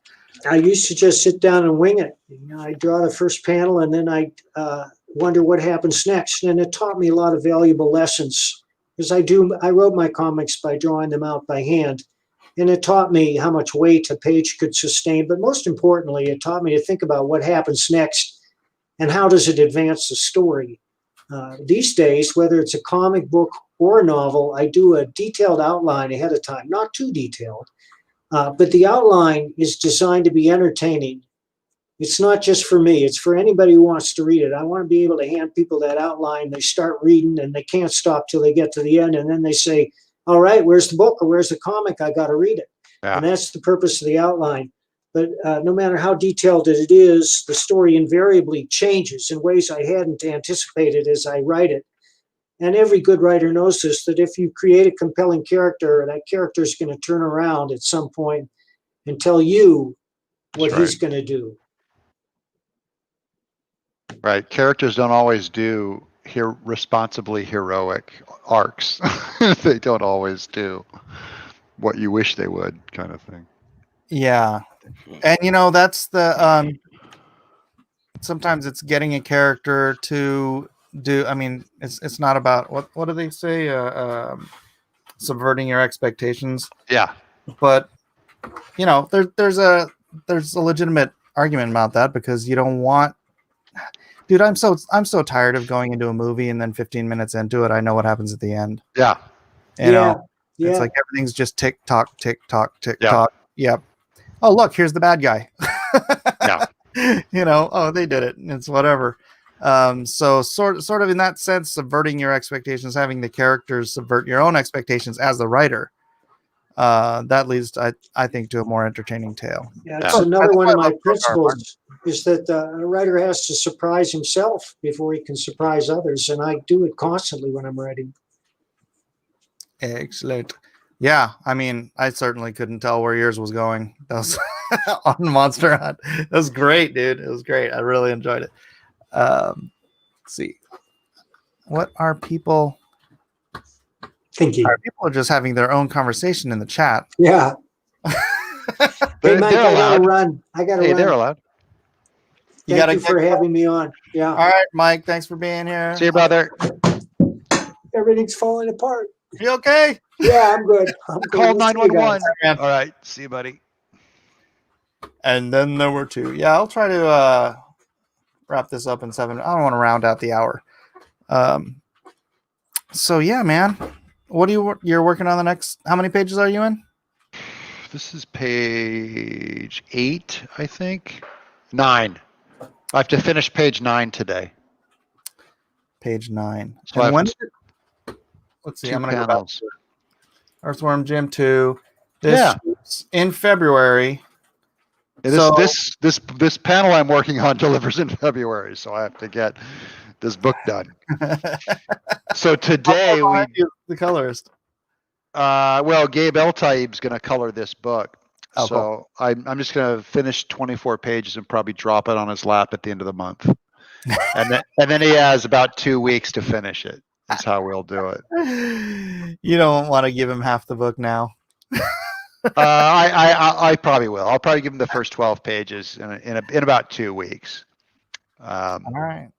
I used to just sit down and wing it. I draw the first panel and then I wonder what happens next. And it taught me a lot of valuable lessons. Because I wrote my comics by drawing them out by hand. And it taught me how much weight a page could sustain. But most importantly, it taught me to think about what happens next and how does it advance the story. These days, whether it's a comic book or a novel, I do a detailed outline ahead of time. Not too detailed, but the outline is designed to be entertaining. It's not just for me. It's for anybody who wants to read it. I want to be able to hand people that outline. They start reading and they can't stop till they get to the end. And then they say, all right, where's the book or where's the comic? I got to read it. Yeah. And that's the purpose of the outline. But no matter how detailed it is, the story invariably changes in ways I hadn't anticipated as I write it. And every good writer knows this, that if you create a compelling character, that character is going to turn around at some point and tell you what he's going to do. Right. Characters don't always do responsibly heroic arcs. They don't always do what you wish they would, kind of thing. Yeah. And that's the sometimes it's getting a character to do, it's not about what do they say? Subverting your expectations. Yeah. But there's a legitimate argument about that because you don't want. Dude, I'm so tired of going into a movie and then 15 minutes into it, I know what happens at the end. Yeah. It's like everything's just tick tock, tick tock, tick tock. Yep. Oh, look, here's the bad guy. Yeah. Oh, they did it. It's whatever. So sort of in that sense, subverting your expectations, having the characters subvert your own expectations as the writer. That leads, I think, to a more entertaining tale. Yeah, that's another one of my principles is that a writer has to surprise himself before he can surprise others. And I do it constantly when I'm writing. Excellent. Yeah, I certainly couldn't tell where yours was going. That was on Monster Hunt. It was great, dude. It was great. I really enjoyed it. Let's see. What are people thinking? People are just having their own conversation in the chat. Yeah. Hey, Mike, I gotta run. Hey, they're allowed. Thank you for having me on. Yeah. All right, Mike. Thanks for being here. See you, brother. Everything's falling apart. You okay? Yeah, I'm good. Call 911. All right. See you, buddy. And then there were two. Yeah, I'll try to wrap this up in 7. I don't want to round out the hour. So yeah, man. What you're working on the next? How many pages are you in? This is page 8, I think. 9. I have to finish page 9 today. Page 9. So and when? Let's see. I'm gonna go back to Earthworm Jim 2. This in February. This panel I'm working on delivers in February, so I have to get this book done. So today the colorist. Well, Gabe Eltaib's going to color this book. Oh, so cool. I'm just going to finish 24 pages and probably drop it on his lap at the end of the month. and then he has about 2 weeks to finish it. That's how we'll do it. You don't want to give him half the book now. I probably will. I'll probably give him the first 12 pages in about 2 weeks. All right.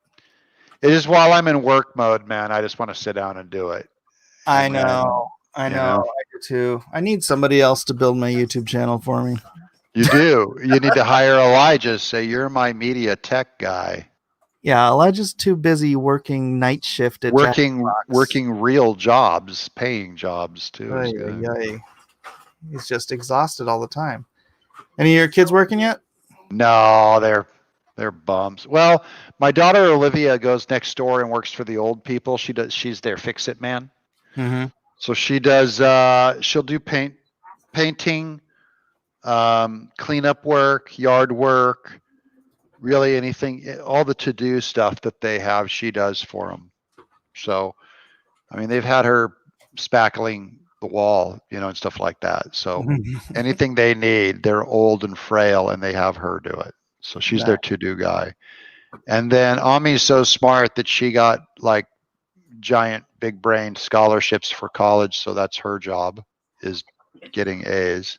It is while I'm in work mode, man. I just want to sit down and do it. I know. I do too. I need somebody else to build my YouTube channel for me. You do. You need to hire Elijah. Say, you're my media tech guy. Yeah, Elijah's too busy working night shift at Working real jobs, paying jobs too. is Ay, good. ay, ay. He's just exhausted all the time. Any of your kids working yet? No, they're bums. Well, my daughter Olivia goes next door and works for the old people. She's their fix-it man. Mm-hmm. So she does. She'll do painting, cleanup work, yard work, really anything, all the to-do stuff that they have, she does for them. So, I mean, they've had her spackling the wall, and stuff like that. So anything they need, they're old and frail, and they have her do it. So she's their to-do guy. And then Ami's so smart that she got like giant big brain scholarships for college. So that's her job, is getting A's.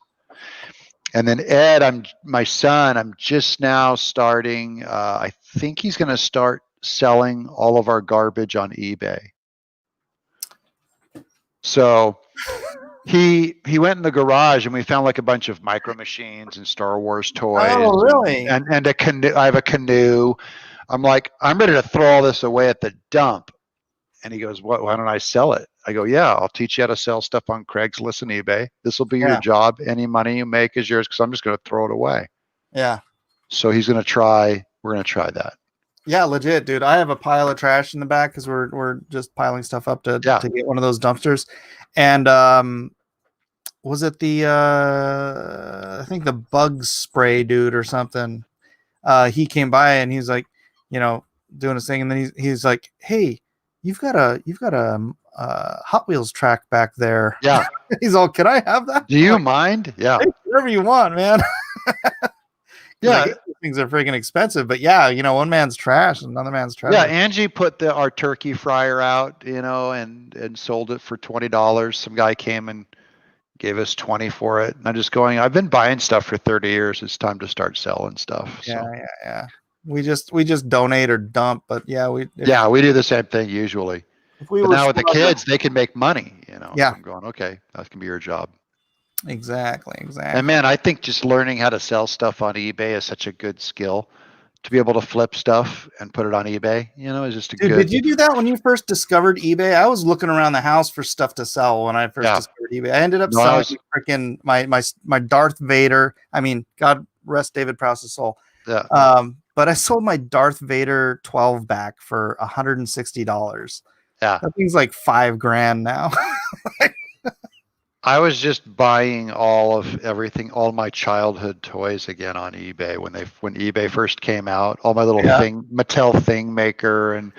And then Ed, my son, I'm just now starting. I think he's going to start selling all of our garbage on eBay. So he went in the garage and we found like a bunch of Micro Machines and Star Wars toys. Oh, really? And a canoe. I have a canoe. I'm like, I'm ready to throw all this away at the dump. And he goes, "What? Why don't I sell it?" I go, "Yeah, I'll teach you how to sell stuff on Craigslist and eBay. This will be your job. Any money you make is yours, because I'm just going to throw it away." Yeah. So he's going to try. We're going to try that. Yeah, legit, dude. I have a pile of trash in the back because we're just piling stuff up to get one of those dumpsters. And was it the I think the bug spray dude or something? He came by and he's like, doing his thing, and then he's like, "Hey, you've got a Hot Wheels track back there." Yeah. He's all, "Can I have that?" Do you mind? Yeah. Hey, whatever you want, man. Yeah. These things are freaking expensive, but one man's trash and another man's trash. Yeah. Angie put our turkey fryer out, and sold it for $20. Some guy came and gave us 20 for it. And I'm just going, I've been buying stuff for 30 years. It's time to start selling stuff. Yeah. So. Yeah. We just donate or dump, but we do the same thing usually. But now with the kids, they can make money, Yeah. So I'm going, okay, that can be your job. Exactly. And man, I think just learning how to sell stuff on eBay is such a good skill. To be able to flip stuff and put it on eBay, is just good. Did you do that when you first discovered eBay? I was looking around the house for stuff to sell when I first discovered eBay. I ended up selling freaking my Darth Vader. I mean, God rest David Prowse's soul. Yeah. But I sold my Darth Vader 12 back for $160. Yeah. That thing's like $5,000 now. I was just buying all my childhood toys again on eBay when eBay first came out. All my little Mattel Thing Maker and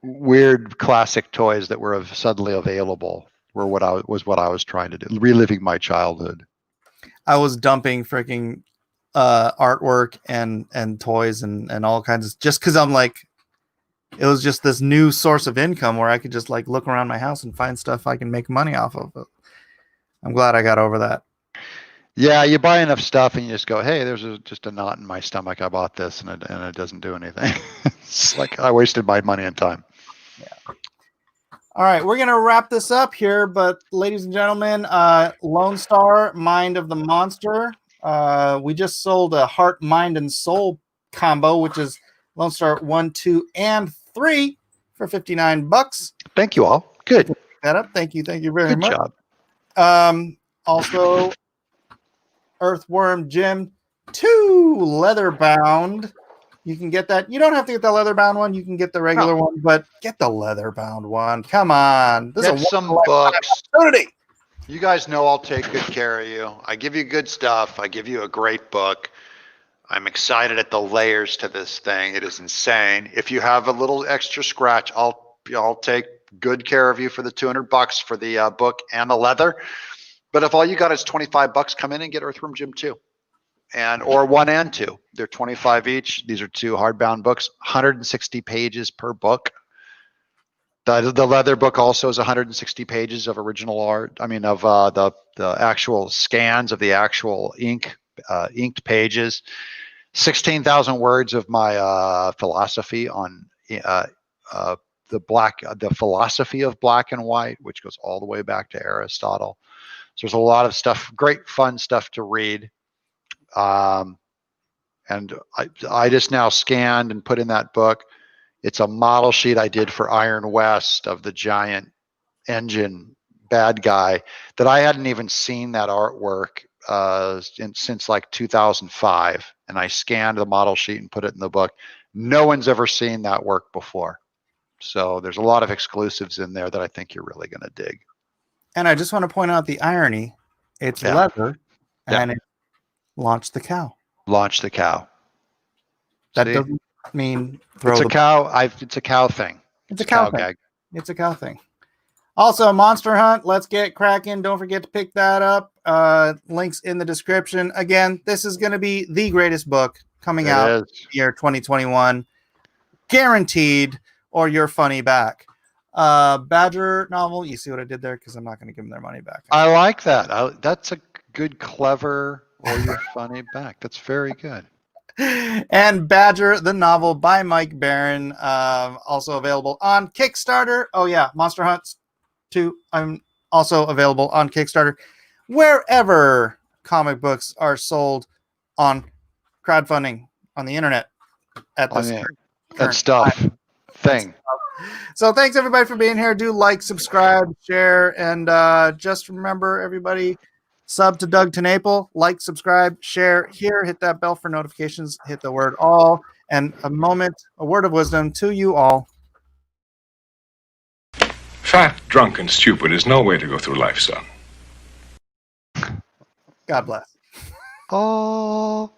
weird classic toys that were suddenly available were what I was trying to do, reliving my childhood. I was dumping freaking artwork and toys and all kinds of, just because I'm like, it was just this new source of income where I could just like look around my house and find stuff I can make money off of. I'm glad I got over that. Yeah, you buy enough stuff and you just go, "Hey, there's just a knot in my stomach. I bought this and it doesn't do anything." It's like I wasted my money and time. Yeah. All right, we're gonna wrap this up here, but ladies and gentlemen, Lone Star, Mind of the Monster. We just sold a Heart, Mind, and Soul combo, which is Lone Star 1, 2, and 3 for $59. Thank you all. Good. Pick that up. Thank you very much. Good job. Also, Earthworm Jim 2 leather bound. You can get that. You don't have to get the leather bound one. You can get the regular one, but get the leather bound one. Come on. This Get is some books. You guys know I'll take good care of you. I give you good stuff. I give you a great book. I'm excited at the layers to this thing. It is insane. If you have a little extra scratch, I'll take good care of you for the $200 for the book and the leather. But if all you got is $25, come in and get Earthworm Jim 2, or 1 and 2. They're $25 each. These are 2 hardbound books, 160 pages per book. The leather book also is 160 pages of original art. I mean, of the actual scans of the actual inked pages. 16,000 words of my philosophy on the philosophy of black and white, which goes all the way back to Aristotle. So there's a lot of stuff, great fun stuff to read. And I just now scanned and put in that book. It's a model sheet I did for Iron West of the giant engine bad guy that I hadn't even seen that artwork since like 2005. And I scanned the model sheet and put it in the book. No one's ever seen that work before. So there's a lot of exclusives in there that I think you're really going to dig. And I just want to point out the irony. It's leather, and it launched the cow. Launch the cow. That See? doesn't mean throw It's a the cow. It's a cow thing. It's a cow thing. gag. It's a cow thing. Also, Monster Hunt. Let's get cracking. Don't forget to pick that up. Links in the description. Again, this is going to be the greatest book coming out year 2021. Guaranteed, or you're funny back. Badger novel. You see what I did there? Because I'm not going to give them their money back. I like that. That's a good, clever, or you're funny back. That's very good. And Badger, the novel by Mike Barron, also available on Kickstarter. Oh yeah, Monster Hunt 2. I'm also available on Kickstarter. Wherever comic books are sold on crowdfunding on the internet at this that stuff thing. So thanks everybody for being here. Do like, subscribe, share, and just remember, everybody, sub to Doug TeNapel, like, subscribe, share here, hit that bell for notifications, hit the word all, and a word of wisdom to you all. Fat, drunk, and stupid is no way to go through life, son. God bless. Oh.